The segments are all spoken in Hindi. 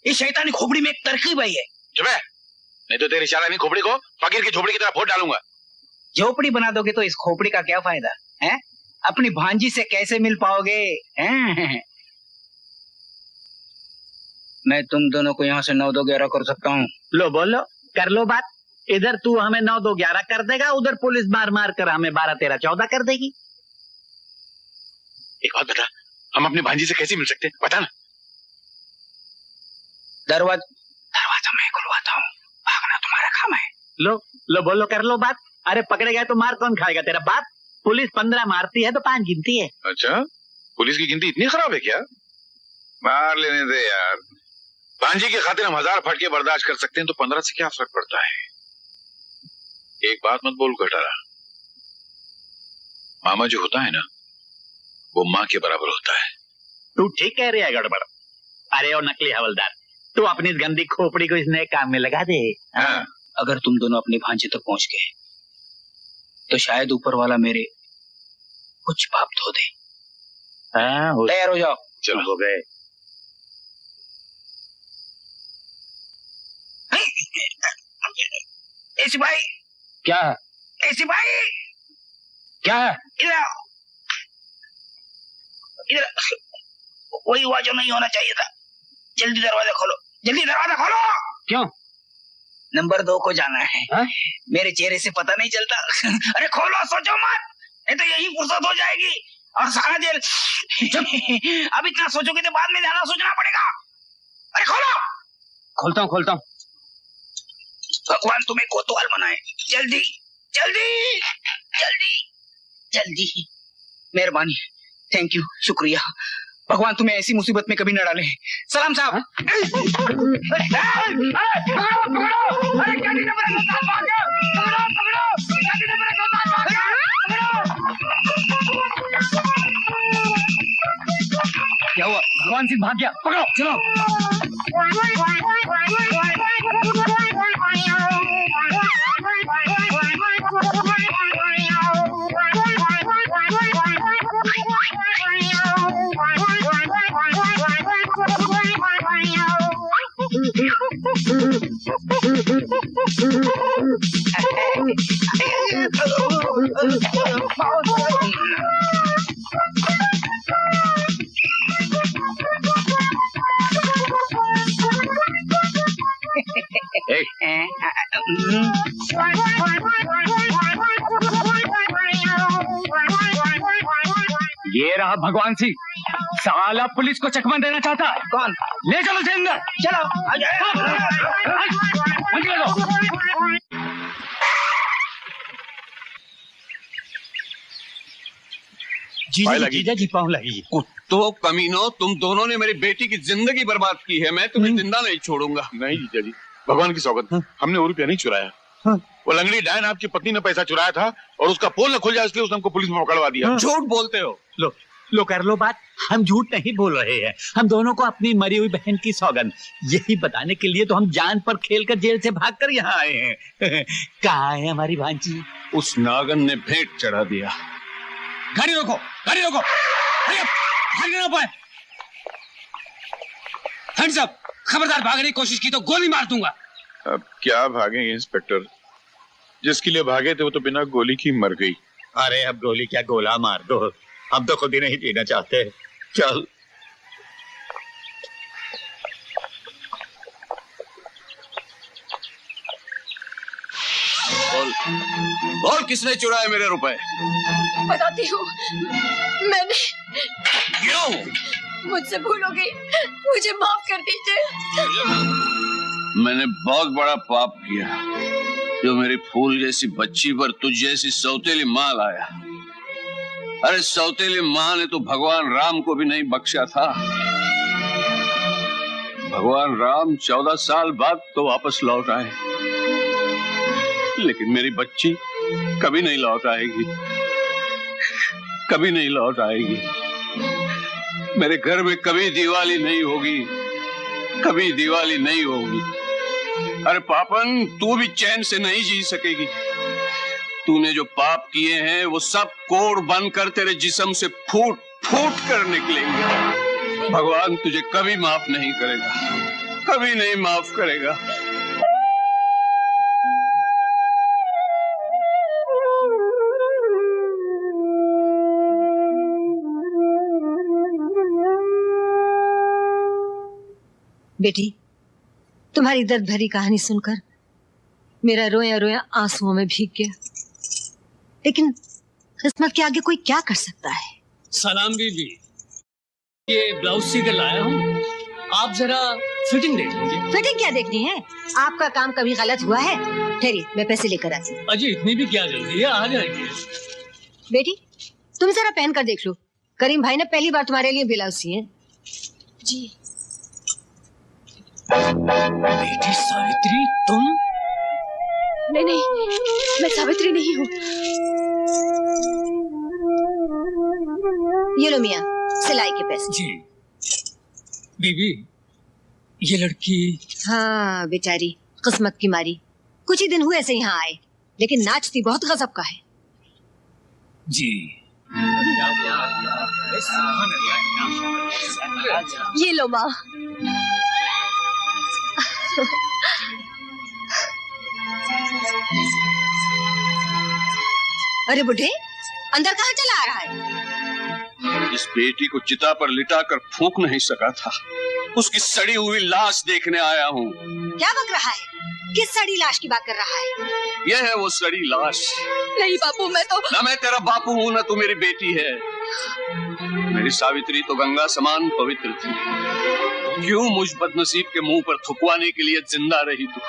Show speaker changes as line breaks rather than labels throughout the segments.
इस शैतानी खोपड़ी में एक तरकीब आई है।
चुप है, नहीं तो तेरी शैतानी खोपड़ी को फकीर की झोपड़ी की तरह फोड़ डालूंगा।
झोपड़ी बना दोगे तो इस खोपड़ी का क्या फायदा है? अपनी भांजी से कैसे मिल पाओगे हैं? मैं तुम दोनों को यहाँ से 9-2-11 कर सकता हूँ।
लो बोलो, कर लो बात। इधर तू हमें 9-2-11 कर देगा, उधर पुलिस मार मार कर हमें 12-13-14 कर देगी।
एक बात बता, हम अपनी भांजी से कैसे मिल सकते हैं, बता ना।
दरवाजा मैं खुलवाता हूँ, भागना तुम्हारा काम है।
लो बोलो, कर लो बात। अरे पकड़े गए तो मार कौन खाएगा, तेरा बाप? पुलिस 15 मारती है तो 5 गिनती है।
अच्छा, पुलिस की गिनती इतनी खराब है क्या? मार लेने दे यार। भांजी की खातिर हम 1000 फटके बर्दाश्त कर सकते हैं, तो 15 से क्या फर्क पड़ता है? एक बात मत बोल गटारा, मामा जो होता है ना, वो माँ के बराबर होता है।
तू ठीक कह रहा है गड़बड़। अरे ओ नकली हवलदार, तू अपनी इस गंदी खोपड़ी को इस नए काम में लगा दे।
हाँ।
अगर तुम दोनों अपनी भांजी तक पहुंच गए तो शायद ऊपर वाला मेरे कुछ पाप धो दे। तैयार हो जाओ।
चलो
हो गए।
ऐसी भाई
क्या है?
ऐसी भाई
क्या है?
इधर वही हुआ जो नहीं होना चाहिए था। जल्दी दरवाजा खोलो, जल्दी दरवाजा खोलो।
क्यों?
नंबर 2 को जाना है।
हा?
मेरे चेहरे से पता नहीं चलता। अरे खोलो, सोचो मत, नहीं तो यही फुर्सत हो जाएगी और सारा जेल। अब इतना सोचोगे तो बाद में ज्यादा सोचना पड़ेगा। अरे खोलो।
खोलता हूँ।
भगवान तुम्हें कोतवाल बनाए। जल्दी जल्दी जल्दी जल्दी, मेहरबानी, थैंक यू, शुक्रिया। भगवान तुम्हें ऐसी मुसीबत में कभी न डाले। सलाम साहब।
क्या हुआ? भगवान सिंह भाग गया, पकड़ो, चलो। ये रहा भगवान सिंह, साला पुलिस को चकमा देना चाहता है।
कौन?
ले चलो इसे अंदर।
चलो।
जी पाँव लगी।
कुत्तों, कमीनों, तुम दोनों ने मेरी बेटी की जिंदगी बर्बाद की है। मैं तुम्हें जिंदा नहीं छोड़ूंगा।
नहीं जीजा जी, भगवान की सौगंध, हमने वो रुपया नहीं चुराया। वो लंगड़ी डायन आपकी पत्नी ने पैसा चुराया था और उसका पोल न खुल जाए इसलिए उसने हमको पुलिस में पकड़वा दिया।
झूठ बोलते हो।
लो कर लो बात। हम झूठ नहीं बोल रहे हैं, हम दोनों को अपनी मरी हुई बहन की सौगंध यही बताने के लिए तो हम जान पर खेलकर जेल से भागकर यहाँ आए हैं। कहाँ है हमारी भांजी?
उस नागन ने भेंट चढ़ा दिया।
गाड़ी रोको, गाड़ी रोको, भागने ना पाए। हैंड्स अप, खबरदार भागने की कोशिश की तो गोली मार दूंगा।
अब क्या भागेंगे इंस्पेक्टर, जिसके लिए भागे थे वो तो बिना गोली की मर गई।
अरे अब गोली क्या, गोला मार दो, हम तो खुद ही नहीं जीना चाहते। चल।
बोल किसने चुराए मेरे रुपए?
बताती हूँ, मैंने।
क्यों?
मुझसे भूल हो गई, मुझे माफ कर दीजिए।
मैंने बहुत बड़ा पाप किया जो मेरी फूल जैसी बच्ची पर तुझ जैसी सौतेली माँ लाया। अरे सौतेली माँ ने तो भगवान राम को भी नहीं बख्शा था। भगवान राम 14 साल बाद तो वापस लौट आए, लेकिन मेरी बच्ची कभी नहीं लौट आएगी, कभी नहीं लौट आएगी। मेरे घर में कभी दिवाली नहीं होगी, कभी दिवाली नहीं होगी। अरे पापन, तू भी चैन से नहीं जी सकेगी। तूने जो पाप किए हैं वो सब कोड़ बनकर तेरे जिस्म से फूट फूट कर निकलेंगे। भगवान तुझे कभी माफ नहीं करेगा, कभी नहीं माफ करेगा।
बेटी, तुम्हारी दर्द भरी कहानी सुनकर मेरा रोया रोया आंसुओं में भीग गया, लेकिन किस्मत के आगे कोई क्या कर सकता है।
सलाम बीबी, ये ब्लाउज सीकर लाया हूँ, आप जरा फिटिंग देख लीजिए।
फिटिंग क्या देखनी है? आपका काम कभी गलत हुआ है? ठहरिए, मैं पैसे लेकर आती हूँ।
अजी इतनी भी क्या जल्दी है, आ जाएंगे।
बेटी, तुम जरा पहन कर देख लो, करीम भाई ने पहली बार तुम्हारे लिए ब्लाउज सिए हैं। जी।
बेटी सावित्री, तुम?
नहीं, मैं सावित्री नहीं हूँ। ये लो मियाँ, सिलाई के पैसे।
जी। बीबी, ये लड़की?
हाँ बेचारी, किस्मत की मारी कुछ ही दिन हुए ऐसे यहाँ आए, लेकिन नाचती बहुत गजब का है।
जी।
ये लो माँ। अरे बुढ़े, अंदर कहाँ चला आ रहा है?
इस बेटी को चिता पर लिटाकर फूंक नहीं सका था, उसकी सड़ी हुई लाश देखने आया हूँ।
क्या बक रहा है? किस सड़ी लाश की बात कर रहा है?
यह है वो सड़ी लाश।
नहीं बापू, मैं तो
ना मैं तेरा बापू हूँ, ना तू मेरी बेटी है। मेरी सावित्री तो गंगा समान पवित्र थी, क्यों मुझ बदनसीब के मुंह पर थुकवाने के लिए जिंदा रही तू?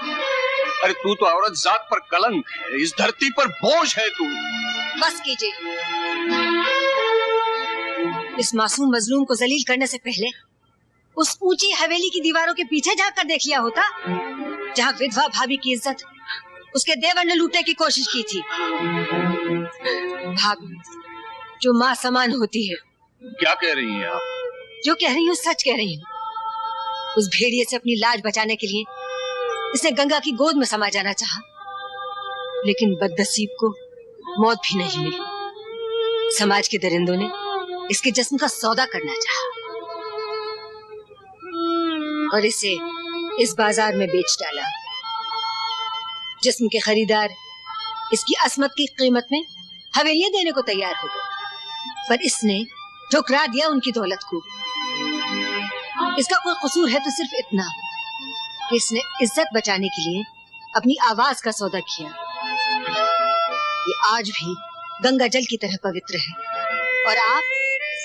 अरे तू तो औरत जात पर कलंक है, इस धरती पर बोझ है तू।
बस कीजिए। इस मासूम मजलूम को जलील करने से पहले उस ऊंची हवेली की दीवारों के पीछे जाकर देख लिया होता, जहाँ विधवा भाभी की इज्जत उसके देवर ने लूटने की कोशिश की थी। भाभी जो माँ समान होती है।
क्या कह रही हैं आप?
जो कह रही हूँ सच कह रही हूँ। उस भेड़िए से अपनी लाज बचाने के लिए इसने गंगा की गोद में समा जाना चाहा, लेकिन बदनसीब को मौत भी नहीं मिली। समाज के दरिंदों ने इसके जिस्म का सौदा करना चाहा और इसे इस बाजार में बेच डाला। जिस्म के खरीदार इसकी असमत की कीमत में हवेलियां देने को तैयार हो गए, पर इसने ठुकरा दिया उनकी दौलत को। इसका कोई कसूर है तो सिर्फ इतना कि इसने इज्जत बचाने के लिए अपनी आवाज का सौदा किया। ये आज भी गंगा जल की तरह पवित्र है, और आप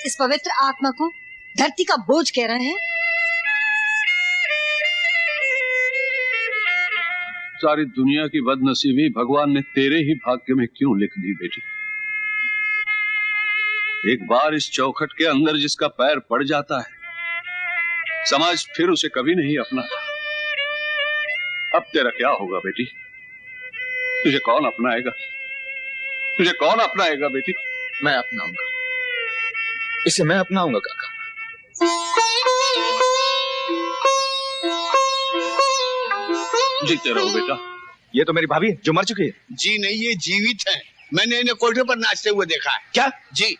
इस पवित्र आत्मा को धरती का बोझ कह रहे हैं।
सारी दुनिया की बदनसीबी भगवान ने तेरे ही भाग्य में क्यों लिख दी बेटी? एक बार इस चौखट के अंदर जिसका पैर पड़ जाता है, समाज फिर उसे कभी नहीं अपनाता। अब तेरा क्या होगा बेटी? तुझे कौन अपनाएगा? तुझे कौन अपनाएगा बेटी?
मैं अपनाऊंगा इसे, मैं अपनाऊंगा काका।
जीते रहो बेटा।
ये तो मेरी भाभी है जो मर चुकी है।
जी नहीं, ये जीवित है। मैंने इन्हें कोठे पर नाचते हुए देखा है।
क्या?
जी।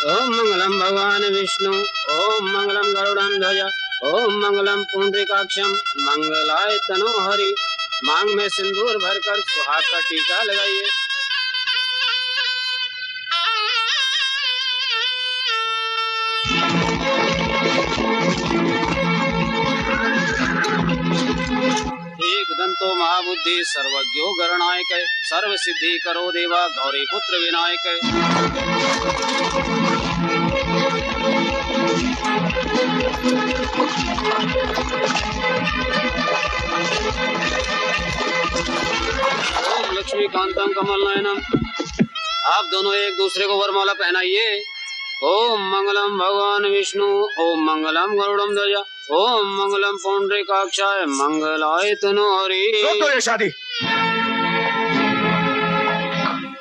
ओम मंगलम भगवान विष्णु, ओम मंगलम गरुड़ध्वज, ओम मंगलम पुंडरीकाक्षम, मंगलाय तनो हरि। मांग में सिंदूर भरकर सुहाग का टीका लगाइए। एक दंतो महाबुद्धि सर्वज्ञो गणनायक, सर्व सिद्धि करो देवा गौरी पुत्र विनायक। ओम लक्ष्मीकांतम कमल नयनम। आप दोनों एक दूसरे को वरमाला पहनाइए। ओम मंगलम भगवान विष्णु, ओम मंगलम गरुड़म ध्वज, ओम मंगलम पुंडरीकाक्षाय, मंगलाय तनो हरि।
रोक दो ये शादी।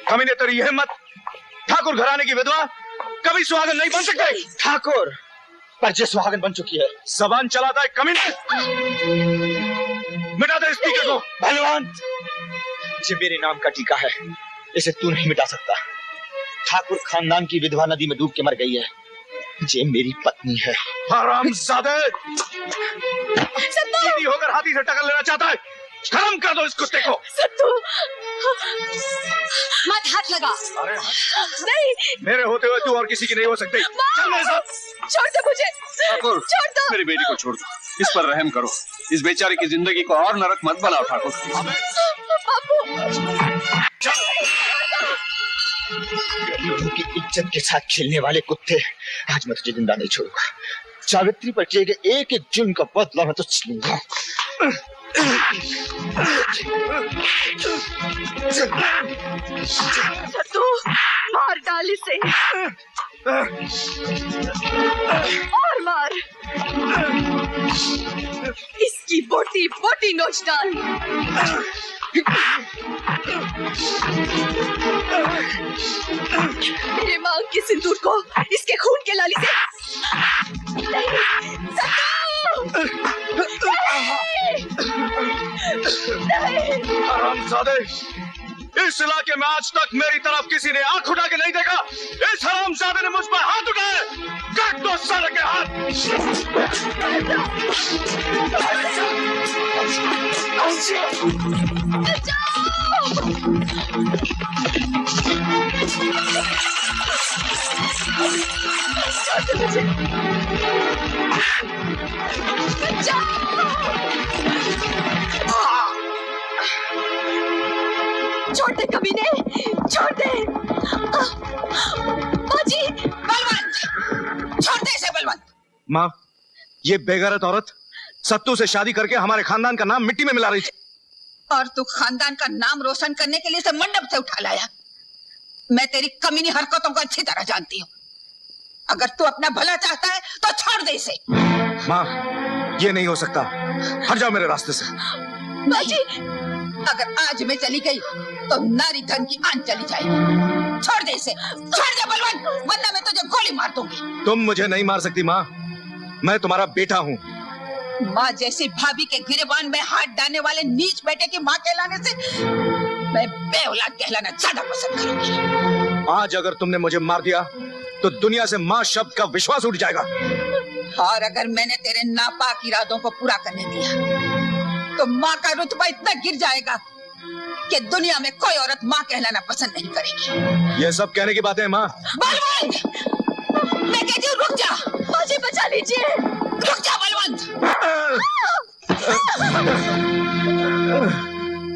कमीने तेरी यह हिम्मत, ठाकुर घराने की विधवा कभी सुहागन नहीं बन सकते। ठाकुर पर जो सुहागन बन चुकी है, जबान चलाता है कमीने। मिटा दे इस टीके को। पहलवान, ये मेरे नाम का टीका है, इसे तू नहीं मिटा सकता। ठाकुर खानदान की विधवा नदी में डूब के मर गई है। ये मेरी पत्नी है।
हरामजादे!
सत्तू!
ये होकर हाथी से टक्कर लेना चाहता है। खत्म कर दो इस कुत्ते को।
सत्तू! मत हाथ लगा।
अरे
नहीं,
मेरे होते हुए तू और किसी की नहीं हो सकती। चल मेरे साथ।
छोड़ दो मुझे।
ठाकुर,
छोड़ दो।
मेरी बेटी को छोड़ दो, इस पर रहम करो। इस बेचारे की जिंदगी को और नरक मत बनाओ ठाकुर।
बापू!
गरीबों की इज्जत के साथ खेलने वाले कुत्ते, आज मैं तुझे जिंदा नहीं छोड़ूंगा। सावित्री पर किए गए एक एक जुल्म का बदला मैं तुझसे लूंगा।
सत्तू, मार डाल इसे। और मार। इसकी बोटी बोटी नोच डाल। मेरे मांग के सिंदूर को इसके खून के लाली से नहीं,
हरामजादे! इस इलाके में आज तक मेरी तरफ किसी ने आंख उठा के नहीं देखा। इस हरामजादे ने मुझ पर हाथ उठाए। काट दो साले के हाथ।
छोड़ दे कमीने, छोड़ दे। बाजी, बलवंत, छोड़ दे इसे बलवंत।
माँ, ये बेगैरत औरत सत्तू से शादी करके हमारे खानदान का नाम मिट्टी में मिला रही थी।
और तू खानदान का नाम रोशन करने के लिए इसे मंडप से उठा लाया। मैं तेरी कमीनी हरकतों को अच्छी तरह जानती हूँ। अगर तू अपना भला चाहता है तो छोड़ दे इसे।
माँ, ये नहीं हो सकता। हट जाओ मेरे रास्ते से।
बाजी, अगर आज मैं चली गई तो नारी धन की आन चली जाएगी। छोड़ दे इसे, छोड़ दे बलवंत, वरना मैं तुझे गोली मार दूंगी।
तुम मुझे नहीं मार सकती माँ, मैं तुम्हारा बेटा हूँ।
माँ जैसी भाभी के गिरेबान में हाथ डालने वाले नीच बेटे की माँ कहलाने से मैं बेऔलाद कहलाना ज्यादा पसंद करूंगी।
आज अगर तुमने मुझे मार दिया तो दुनिया से माँ शब्द का विश्वास उठ जाएगा।
और अगर मैंने तेरे नापाक इरादों को पूरा करने दिया तो माँ का रुतबा इतना गिर जाएगा कि दुनिया में कोई औरत माँ कहलाना पसंद नहीं करेगी।
ये सब कहने की बातें हैं माँ।
बलवंत, मैं कहती हूँ रुक जा।
बाजी बचा लीजिए।
रुक जा बलवंत।